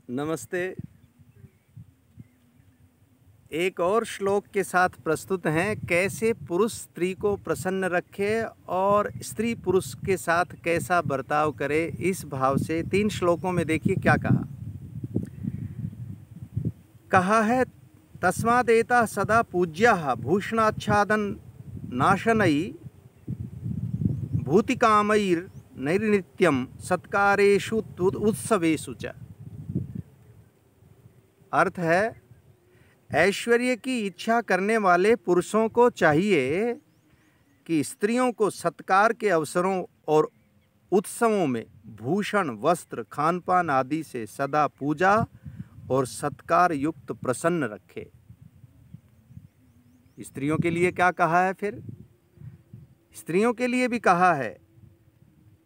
नमस्ते। एक और श्लोक के साथ प्रस्तुत हैं, कैसे पुरुष स्त्री को प्रसन्न रखे और स्त्री पुरुष के साथ कैसा बर्ताव करे। इस भाव से 3 श्लोकों में देखिए क्या कहा है। तस्मादेता सदा पूज्याः भूषणाच्छादन नाशनई भूतिकामैर् नैर्नित्यं सत्कारेषु उत्सवेषु च। अर्थ है, ऐश्वर्य की इच्छा करने वाले पुरुषों को चाहिए कि स्त्रियों को सत्कार के अवसरों और उत्सवों में भूषण, वस्त्र, खानपान आदि से सदा पूजा और सत्कार युक्त प्रसन्न रखे। स्त्रियों के लिए क्या कहा है फिर? स्त्रियों के लिए भी कहा है,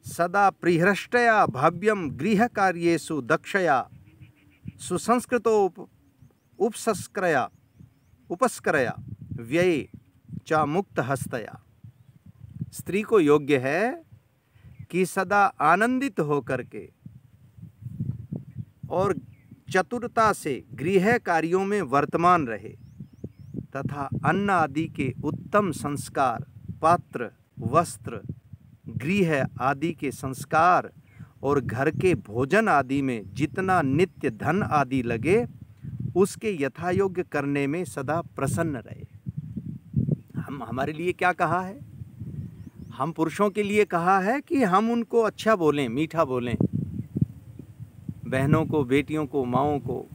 सदा प्रिहृष्टया भव्यम गृह कार्येषु दक्षया सुसंस्कृतो उपस्करया व्यये च मुक्त हस्तया। स्त्री को योग्य है कि सदा आनंदित होकर के और चतुरता से गृह कार्यों में वर्तमान रहे तथा अन्न आदि के उत्तम संस्कार, पात्र, वस्त्र, गृह आदि के संस्कार और घर के भोजन आदि में जितना नित्य धन आदि लगे उसके यथायोग्य करने में सदा प्रसन्न रहे। हमारे लिए क्या कहा है? हम पुरुषों के लिए कहा है कि हम उनको अच्छा बोलें, मीठा बोलें। बहनों को, बेटियों को, माँओं को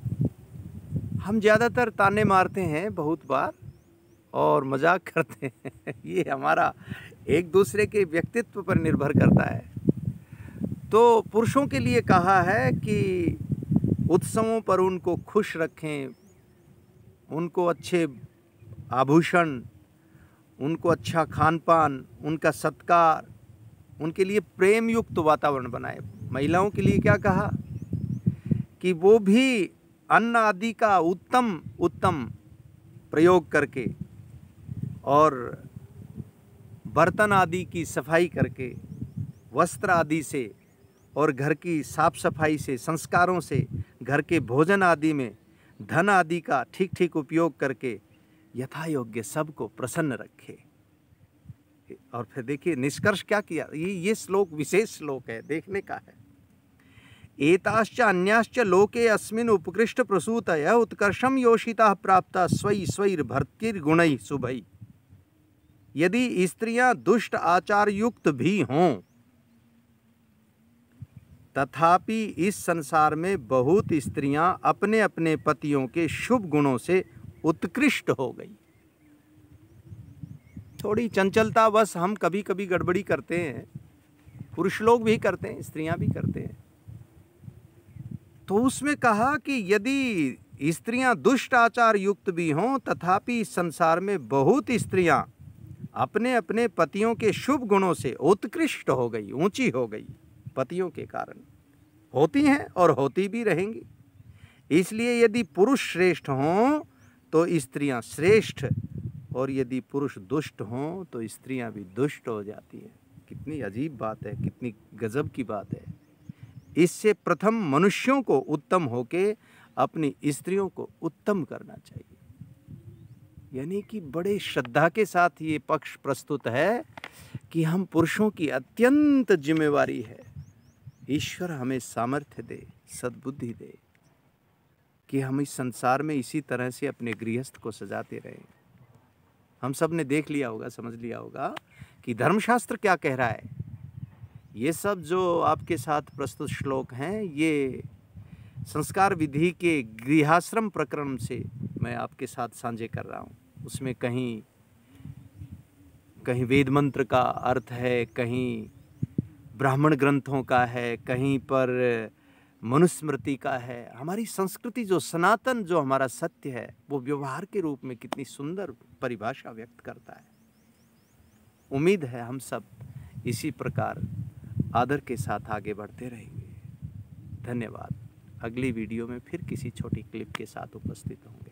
हम ज़्यादातर ताने मारते हैं बहुत बार और मजाक करते हैं। ये हमारा एक दूसरे के व्यक्तित्व पर निर्भर करता है। तो पुरुषों के लिए कहा है कि उत्सवों पर उनको खुश रखें, उनको अच्छे आभूषण, उनको अच्छा खान पान, उनका सत्कार, उनके लिए प्रेम युक्त वातावरण बनाए। महिलाओं के लिए क्या कहा कि वो भी अन्न आदि का उत्तम प्रयोग करके और बर्तन आदि की सफाई करके, वस्त्र आदि से और घर की साफ सफाई से, संस्कारों से, घर के भोजन आदि में धन आदि का ठीक ठीक उपयोग करके यथा योग्य सबको प्रसन्न रखे। और फिर देखिए निष्कर्ष क्या किया। ये श्लोक विशेष श्लोक है, देखने का है। एताश्च अन्याश्च लोके अस्मिन् उपकृष्ट प्रसूतय उत्कर्षम योषिताः प्राप्ता स्वै स्वैर्भर्तृगुणैः शुभैः। यदि स्त्रियां दुष्ट आचार युक्त भी हों तथापि इस संसार में बहुत स्त्रियां अपने अपने पतियों के शुभ गुणों से उत्कृष्ट हो गई। थोड़ी चंचलता बस हम कभी कभी गड़बड़ी करते हैं, पुरुष लोग भी करते हैं, स्त्रियां भी करते हैं। तो उसमें कहा कि यदि स्त्रियां दुष्ट आचार युक्त भी हों तथापि इस संसार में बहुत स्त्रियां अपने अपने पतियों के शुभ गुणों से उत्कृष्ट हो गई, ऊंची हो गई, पतियों के कारण होती हैं और होती भी रहेंगी। इसलिए यदि पुरुष श्रेष्ठ हों तो स्त्रियां श्रेष्ठ, और यदि पुरुष दुष्ट हों तो स्त्रियां भी दुष्ट हो जाती हैं। कितनी अजीब बात है, कितनी गजब की बात है। इससे प्रथम मनुष्यों को उत्तम होके अपनी स्त्रियों को उत्तम करना चाहिए। यानी कि बड़े श्रद्धा के साथ ये पक्ष प्रस्तुत है कि हम पुरुषों की अत्यंत जिम्मेवारी है। ईश्वर हमें सामर्थ्य दे, सद्बुद्धि दे कि हम इस संसार में इसी तरह से अपने गृहस्थ को सजाते रहें। हम सब ने देख लिया होगा, समझ लिया होगा कि धर्मशास्त्र क्या कह रहा है। ये सब जो आपके साथ प्रस्तुत श्लोक हैं, ये संस्कार विधि के गृहाश्रम प्रकरण से मैं आपके साथ साझे कर रहा हूँ। उसमें कहीं कहीं वेद मंत्र का अर्थ है, कहीं ब्राह्मण ग्रंथों का है, कहीं पर मनुस्मृति का है। हमारी संस्कृति जो सनातन, जो हमारा सत्य है, वो व्यवहार के रूप में कितनी सुंदर परिभाषा व्यक्त करता है। उम्मीद है हम सब इसी प्रकार आदर के साथ आगे बढ़ते रहेंगे। धन्यवाद। अगली वीडियो में फिर किसी छोटी क्लिप के साथ उपस्थित होंगे।